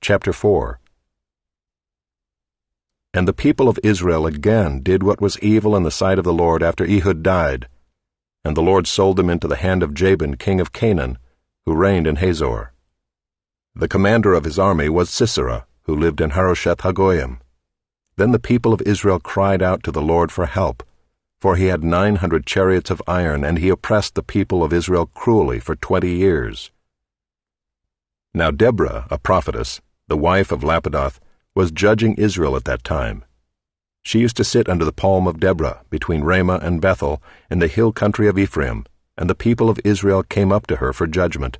Chapter 4. And the people of Israel again did what was evil in the sight of the Lord after Ehud died, and the Lord sold them into the hand of Jabin king of Canaan, who reigned in Hazor. The commander of his army was Sisera, who lived in Harosheth-Hagoyim. Then the people of Israel cried out to the Lord for help, for he had 900 chariots of iron, and he oppressed the people of Israel cruelly for 20 years. Now Deborah, a prophetess, the wife of Lapidoth, was judging Israel at that time. She used to sit under the palm of Deborah, between Ramah and Bethel, in the hill country of Ephraim, and the people of Israel came up to her for judgment.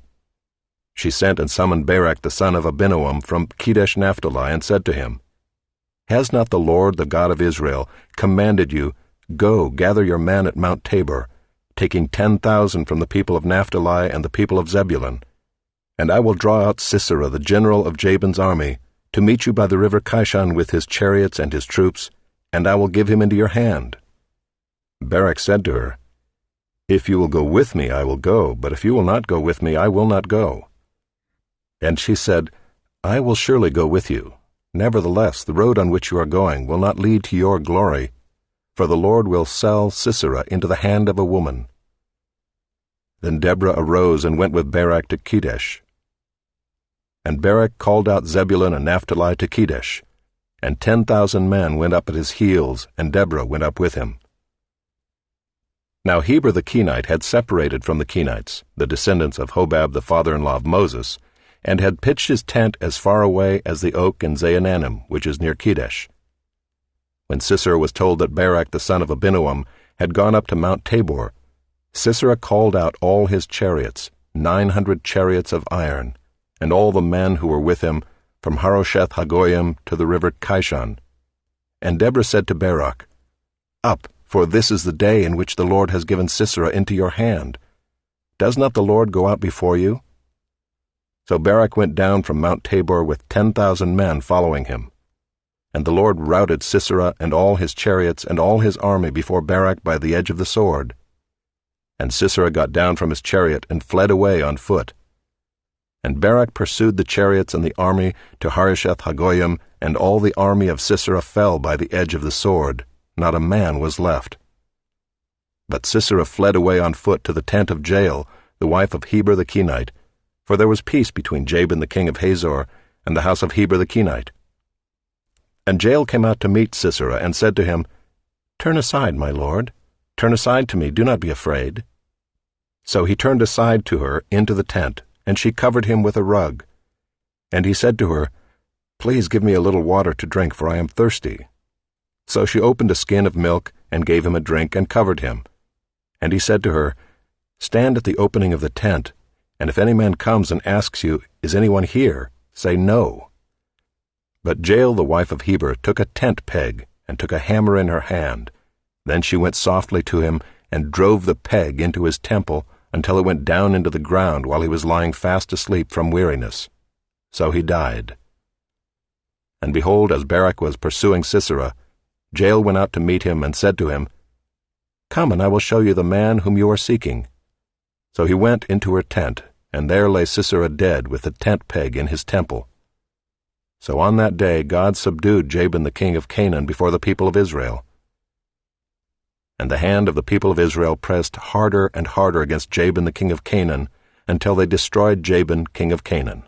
She sent and summoned Barak the son of Abinoam from Kedesh Naphtali, and said to him, Has not the Lord, the God of Israel, commanded you, Go, gather your men at Mount Tabor, taking 10,000 from the people of Naphtali and the people of Zebulun, and I will draw out Sisera, the general of Jabin's army, to meet you by the river Kishon with his chariots and his troops, and I will give him into your hand. Barak said to her, If you will go with me, I will go, but if you will not go with me, I will not go. And she said, I will surely go with you. Nevertheless, the road on which you are going will not lead to your glory, for the Lord will sell Sisera into the hand of a woman. Then Deborah arose and went with Barak to Kedesh. And Barak called out Zebulun and Naphtali to Kedesh, and 10,000 men went up at his heels, and Deborah went up with him. Now Heber the Kenite had separated from the Kenites, the descendants of Hobab the father-in-law of Moses, and had pitched his tent as far away as the oak in Zaanannim, which is near Kedesh. When Sisera was told that Barak the son of Abinoam had gone up to Mount Tabor, Sisera called out all his chariots, 900 chariots of iron, and all the men who were with him, from Harosheth-Hagoyim to the river Kishon. And Deborah said to Barak, Up, for this is the day in which the Lord has given Sisera into your hand. Does not the Lord go out before you? So Barak went down from Mount Tabor with 10,000 men following him. And the Lord routed Sisera and all his chariots and all his army before Barak by the edge of the sword. And Sisera got down from his chariot and fled away on foot. And Barak pursued the chariots and the army to Harosheth-Hagoyim, and all the army of Sisera fell by the edge of the sword. Not a man was left. But Sisera fled away on foot to the tent of Jael, the wife of Heber the Kenite, for there was peace between Jabin the king of Hazor and the house of Heber the Kenite. And Jael came out to meet Sisera, and said to him, Turn aside, my lord. Turn aside to me, do not be afraid. So he turned aside to her into the tent, and she covered him with a rug. And he said to her, Please give me a little water to drink, for I am thirsty. So she opened a skin of milk, and gave him a drink, and covered him. And he said to her, Stand at the opening of the tent, and if any man comes and asks you, Is anyone here? Say no. But Jael the wife of Heber took a tent peg, and took a hammer in her hand. Then she went softly to him, and drove the peg into his temple, until it went down into the ground while he was lying fast asleep from weariness. So he died. And behold, as Barak was pursuing Sisera, Jael went out to meet him, and said to him, Come, and I will show you the man whom you are seeking. So he went into her tent, and there lay Sisera dead with the tent peg in his temple. So on that day God subdued Jabin the king of Canaan before the people of Israel. And the hand of the people of Israel pressed harder and harder against Jabin the king of Canaan, until they destroyed Jabin king of Canaan.